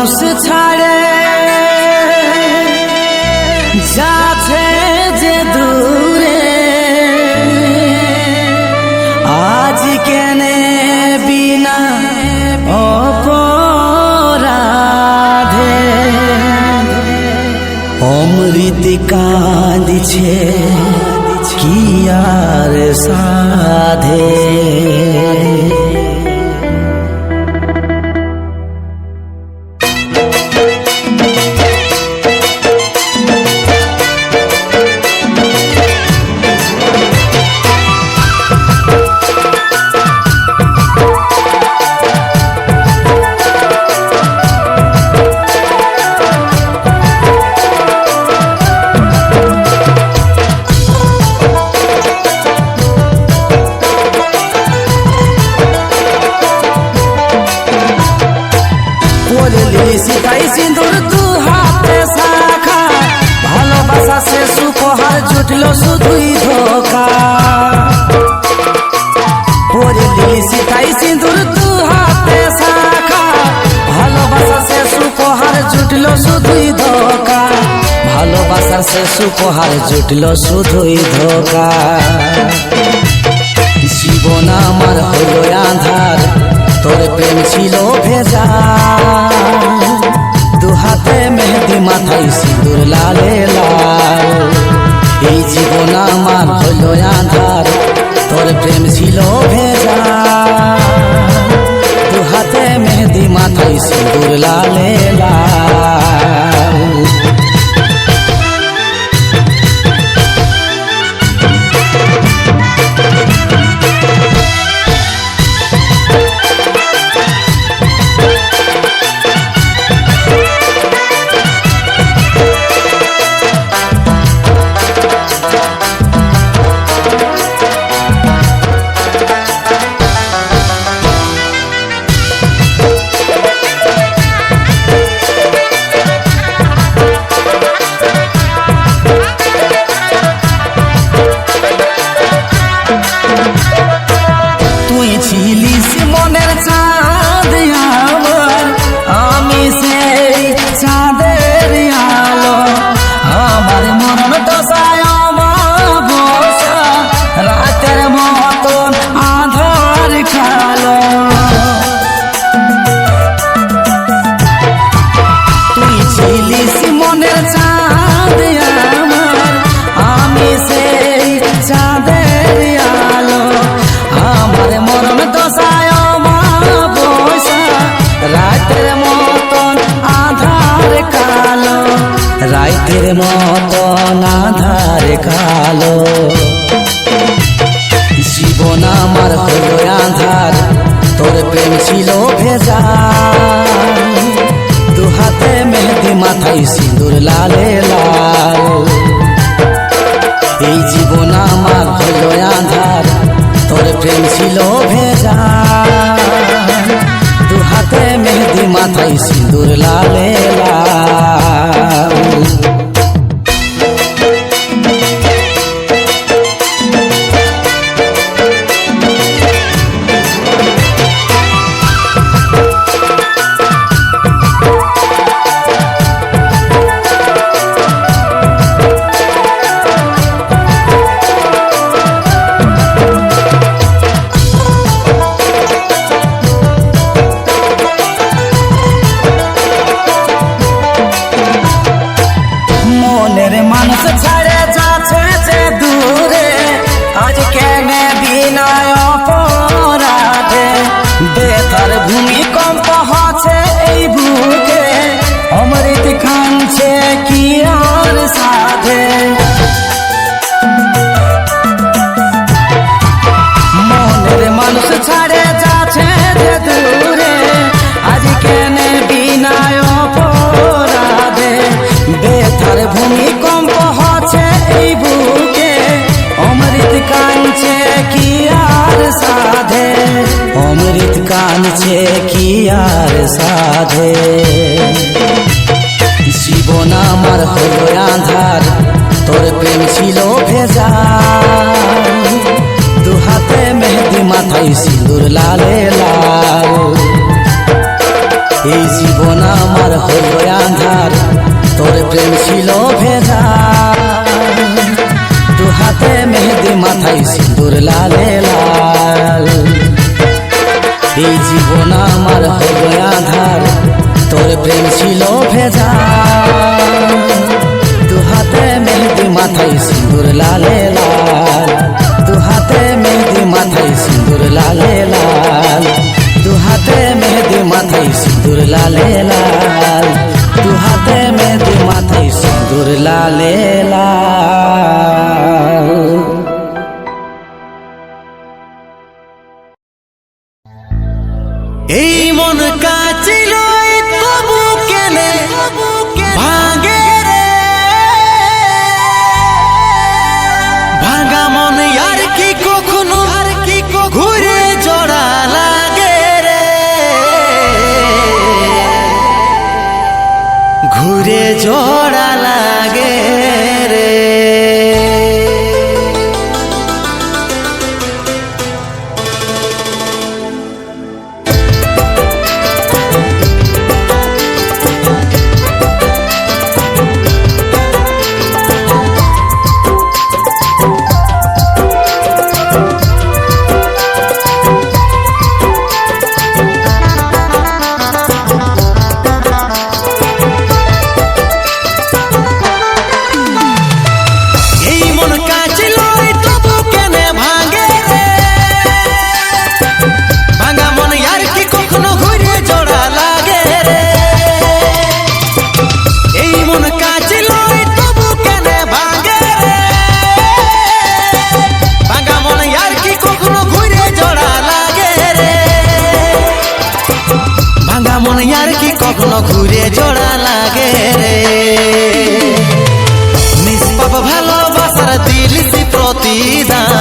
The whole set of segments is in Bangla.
মানুষ ছাড়ে যাচ্ছে যে দূরে, আজ কেনে বিনা অপরাধে অমৃত কাঁদিছে কি আর সাধে। সিতাই সিঁদুর দু হাতে শাখা, ভালোবাসা সে সুপহার জুটলো শুধুই ধোকা। পড়লি সিতাই সিঁদুর দু হাতে শাখা, ভালোবাসা সে সুপহার জুটলো শুধুই ধোকা। ভালোবাসা সে সুপহার জুটলো শুধুই ধোকা। জীবন আমার হলো আঁধার, তোর প্রেম ছিল ভেজা। দু হাতে মেহেদি মাথায় সিঁদুর লালে লাল। এই জীবন আমার হলো আঁধার, তোর প্রেম ছিল ভেজা। দু হাতে মেহেদি মাথায় সিঁদুর লালে লাল। মনের চাঁদ আমার, আমি সেই চাঁদের আলো। আমার মন দশায় অমাবস্যা, রাতের মতন আধার কালো। তুই ছিলিস মনের চাঁদ আমার, আমি সেই চাঁদের আলো। আমার মরণ দশায় অমাবস্যা, রাতের মতন আধার কালো। রাতের মতন আধার কালো। জীবন আমার হলো আঁধার, তোর প্রেম ছিল ভেজা। দু হাতে মেহেদি মাথায় সিঁদুর লালে লাল। এই জীবন আমার হলো আঁধার, তোর প্রেম ছিল ভেজা। দু হাতে মেহেদি মাথায় সিঁদুর লালে লাল। মানুষ ছাড়ে যাচ্ছে যে দূরে, আজ কেনে বিনা অপরাধে। বেতার ভূমিকম্প হচ্ছে এই বুকে, অমৃত কাঁদছে কি আর সাধে। মনের মানুষ ছাড়ে যাচ্ছে যে দূরে, আজ কেনে বিনা অপরাধে। বেতার ভূমিকম্প হচ্ছে এই বুকে, অমৃত কাঁদছে কি আর সাধে। অমৃত কাঁদছে কি আর সাধে। জীবন আমার হলো আঁধার, তোর প্রেম ছিল ভেজা। দু হাতে মেহেদি মাথায় সিঁদুর লালে লাল। এই জীবন আমার হইল আঁধার, তোর প্রেম ছিল ভেজা। দু হাতে মেহেদি মাথায় সিঁদুর লালে লাল। এই জীবন আমার হইল আঁধার, তোর প্রেম ছিল ভেজা। দু হাতে মেহেদি মাথায় সিঁদুর লালে লাল। দু হাতে মেহেদি মাথায় সিঁদুর লালে লাল। দু হাতে মেহেদি মাথায় সিঁদুর লালে লাল। দু হাতে মেহেদি মাথায় সিঁদুর লালে লাল। এই মন কাছিল তবু কেনে ভাঙে রে, ভাঙা মন আর কি কখনো ঘুরে জোড়া লাগে রে, ঘুরে জোড়া লাগে রে। কখনো ঘুরে জোড়া লাগে রে, নিষ্পাপ ভালোবাসার দিলিসি প্রতিদান।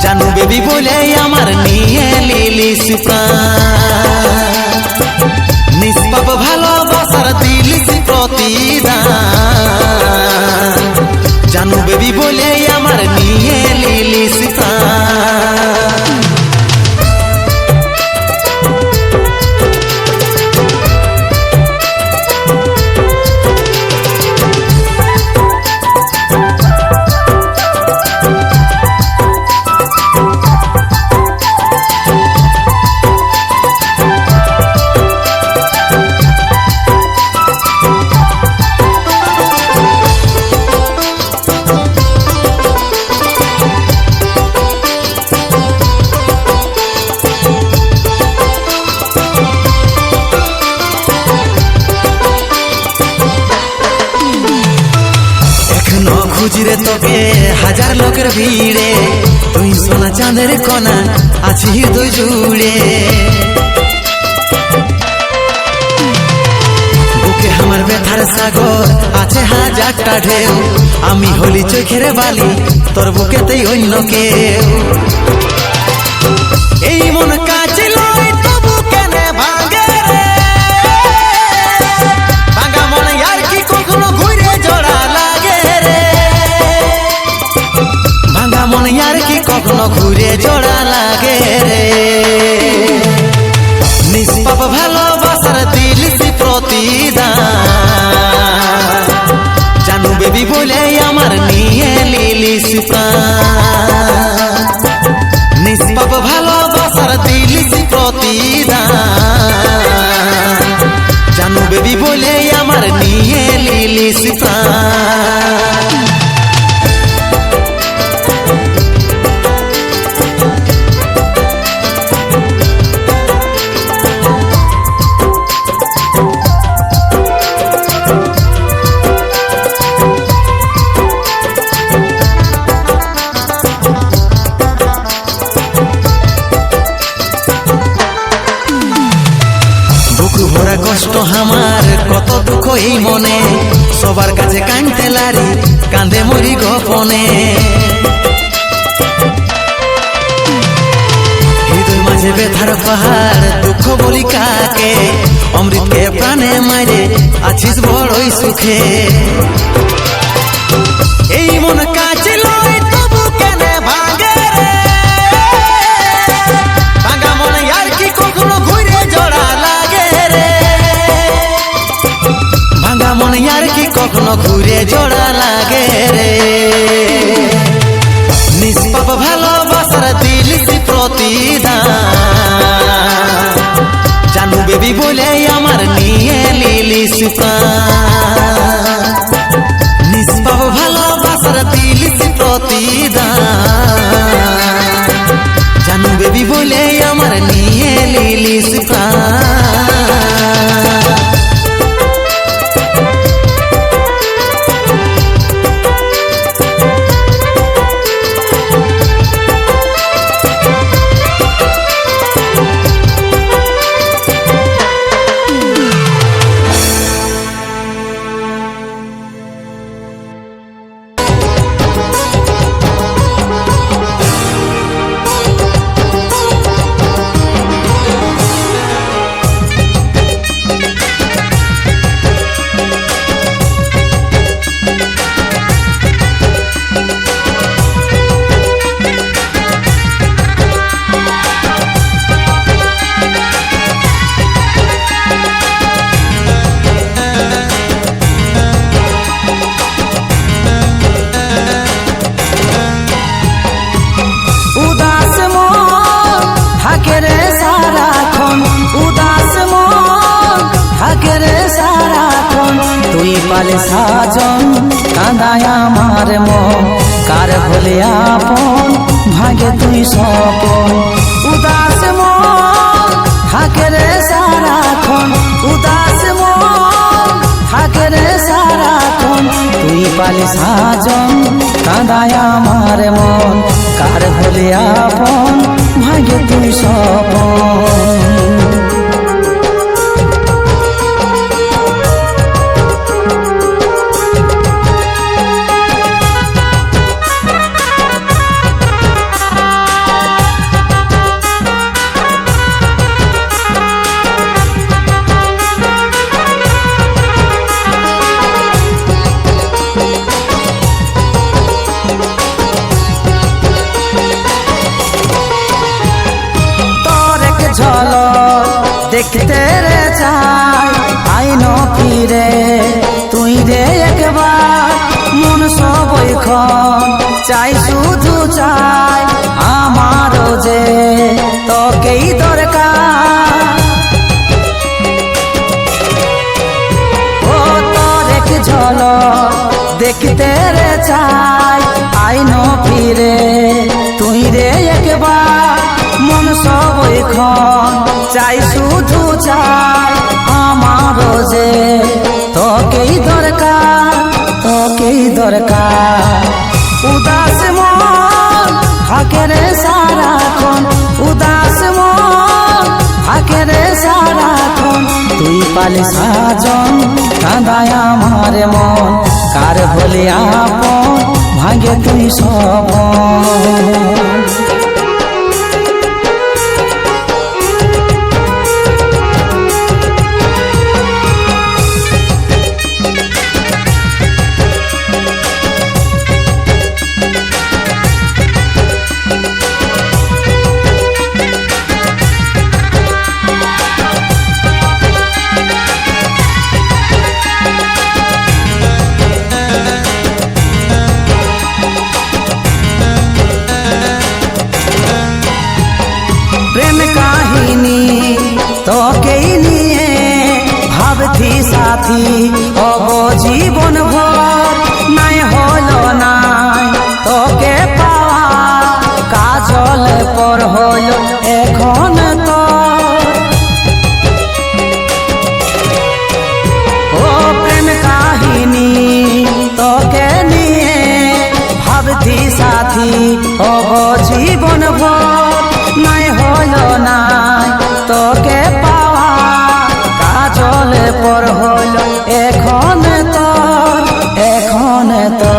জানু বেবি বলে আমার নিয়ে লিলিস প্রাণ। নিষ্পাপ ভালোবাসার দিলিসি প্রতিদান। জানু বেবি বলে আমার নিয়ে লিলিস প্রাণ। খুঁজরে তোকে হাজার লোকের ভিড়ে, তুই সোনা চাঁদের কণা আছি হৃদয় জুড়ে। বুকে আমার ব্যথার সাগর আছে হাজারটা ঢেউ, আমি হলি চোখের বালি তোর বুকেতেই অন্য কেউ। এই মন কাছিল তবু কেনে ভাঙে রে, ভাঙা মন আর কি কখনো ঘুরে জোড়া লাগে রে, ভাঙা মন আর কি কখনো ঘুরে জোড়া লাগে রে। নিষ্পাপ ভালোবাসার দিলিসি প্রতিদান। জানু বেবি বলে আমার নিয়ে লিলিস প্রাণ। নিষ্পাপ ভালোবাসার দিলিসি প্রতিদান। জানু বেবি বলে আমার নিয়ে লিলিস প্রাণ। কষ্ট আমার কত দুঃখ এই মনে, সবার কাছে কাঁদতে লারি কাঁদে মরি গোপনে। হৃদয় মাঝে ব্যথার পাহাড় দুঃখ বলি কাকে, অমৃতকে প্রাণে মারে আছিস বড়ই সুখে। এই মন কাছিল তবু কেনে ভাঙে রে, ভাঙা মনে আর কি কখনো ঘুরে কখনো ঘুরে জোড়া লাগে রে নিষ্পাপ ভালোবাসার দিলিস প্রতিদান জানু বেবি বলে আমার নিয়ে লিলিস প্রাণ নিষ্পাপ ভালোবাসার দিলিস প্রতিদান জানু বেবি বলে আমার নিয়ে লিলিস প্রাণ পালে সাজন কাঁদায় আমার মন কার হলে আপন ভাগে তুই সপন উদাস মন থাকে রে সারাক্ষণ উদাস মন থাকে রে সারাক্ষণ তুই পালে সাজন কাঁদায় আমার মন কার হলে আপন ভাগে তুই সপন দেখতে রে চাই আইন ফিরে তুই রে একবার মন সবইক্ষণ চাই শুধু চাই আমারও যে তোকেই দরকার ও তোর এক ঝলক দেখতে রে চাই আইন ফিরে তুই রে একবার মন সবইক্ষণ চাই শুধু চাই আমারও যে তোকেই দরকার উদাস মন থাকে রে সারাক্ষণ উদাস মন থাকে রে সারাক্ষণ তুই পালি সাজন কাঁদায় আমার মন কার হলে আপন ভাগে তুই সপন তোকেই নিয়ে ভাবছি সাথী অব জীবন ভর নাই হলো নাই তোকে পাওয়া কাজল পর হলো এখন তো ও প্রেম কাহিনী তোকে নিয়ে ভাবছি সাথী অব জীবন ভর নাই হলো নাই তোকে পাওয়া কাজল পর হলো এখন তো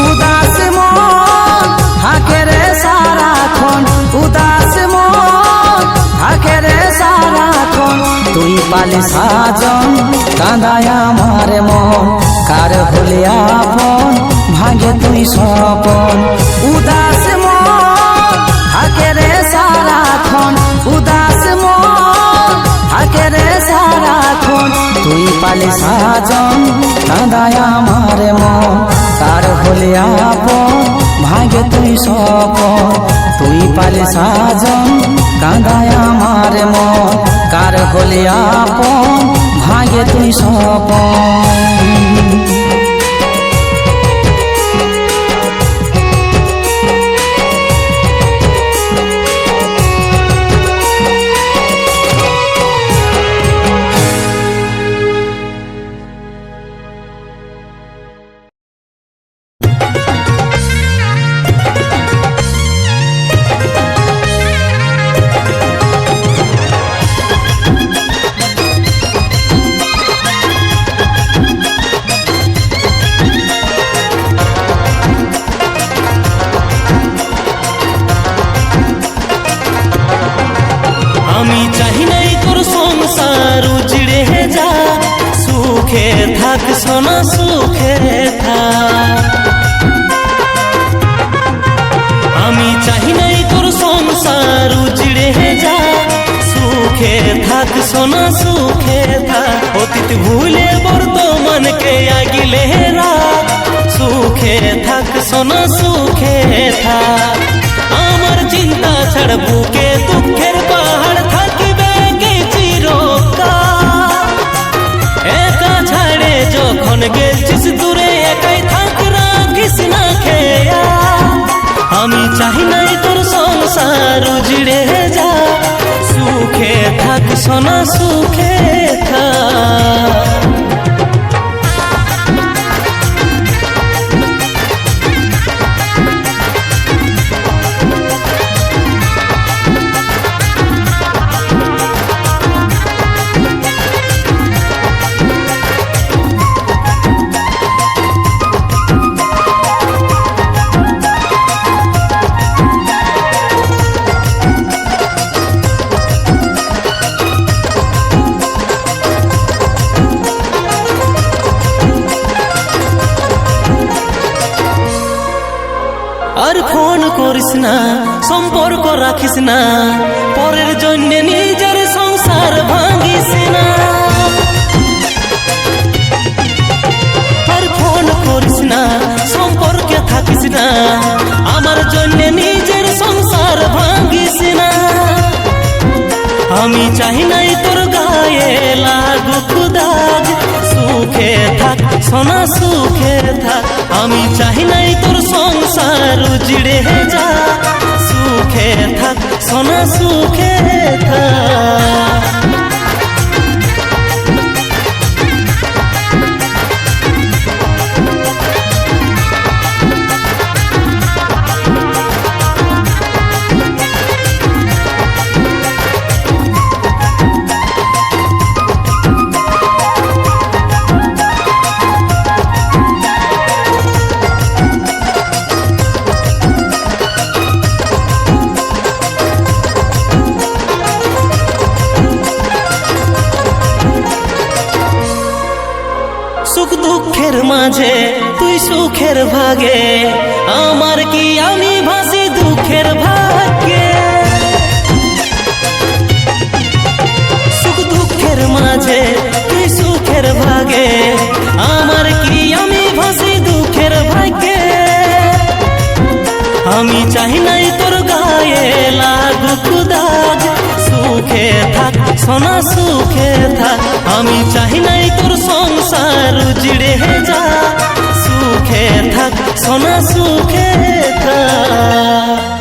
উদাস মন থাকে রে সারাক্ষণ উদাস মন থাকে রে সারাক্ষণ তুই পালি সাজন কাঁদায় আমার মন কার হলে আপন ভাগে তুই সপন উদাস মন থাকে রে সারাক্ষণ উদাস মন থাকে রে সারাক্ষণ তুই পালে সাজন কাঁদায় আমার মন কার হলে আপন ভাগে তুই সপন তুই পালে সাজন কাঁদায় আমার মন কার হলে আপন ভাগে তুই সপন আমি চাহি নাই তোর সংসার উজড়ে যা সুখে থাক সোনা সুখে থাক আমি চাহি নাই তোর সংসার উজড়ে যা সুখে থাক সোনা সুখে থাক অতীত ভুলে বর্তমানকে আগিলে রাখ সুখে থাক সোনা সুখে থাক আমার চিন্তা ছাড় বুকে দুঃখের পাহাড় থাকিবে কি চিরকাল একা ছাড়ে যখন গেছিস দূরে একাই থাক রাখিস না খেয়া আমি চাহি নাই তোর সংসার উজড়ে যা সুখে থাক সোনা সুখে থাক আর ফোন করিস না সম্পর্ক রাখিস না পরের জন্য নিজের সংসার ভাঙিস না আর ফোন করিস না সম্পর্কে থাকিস না আমার জন্য নিজের সংসার ভাঙিস না আমি চাহি নাই তোর গায়ে লাগুক দাগ সুখে থাক সোনা সুখে থাক আমি চাহি নাই তোর সংসার উজড়ে যা সুখে থাক সোনা সুখে থাক সুখ দুঃখের মাঝে তুই সুখের ভাগে আমার কি আমি ভাসি দুঃখের ভাগ্যে সুখ দুঃখের মাঝে তুই সুখের ভাগে আমার কি আমি ভাসি দুঃখের ভাগ্যে আমি চাহি নাই তোর গায়ে লাগুক দাগ সুখে থাক সোনা সুখে থাক আমি চাহি নাই তোর সংসার উজড়ে যা সুখে থাক সোনা সুখে থাক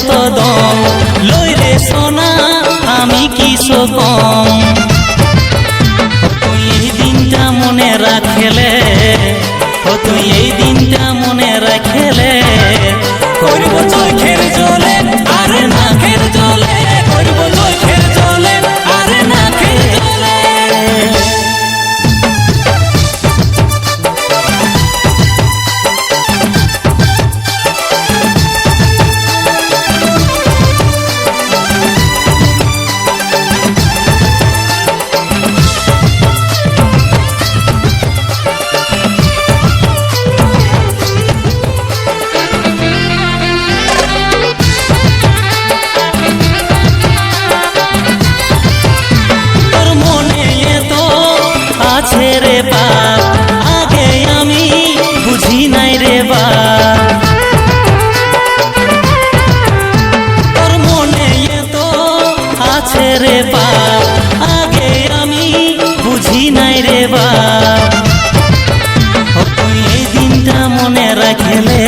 কত দম লই রে সোনা আমি কি কম তুই এই দিনটা মনে রাখলে ও তুই এই দিনটা মনে রাখলে করব চোখের জলে আরে নাকের জলে করব চোখের জলে আরে নাকের জলে আছে রে বাপ আগে আমি বুঝি নাই রে বাপ তোর মনে তো আছে রে বাপ আগে আমি বুঝি নাই রে বাপ ও তুই এই দিনটা মনে রাখলে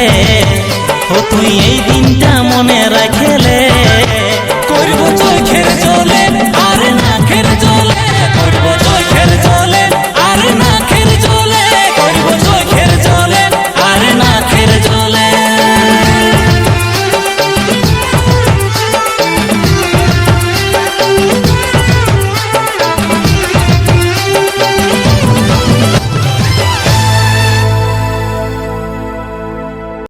ও তুই এই দিনটা মনে রাখলে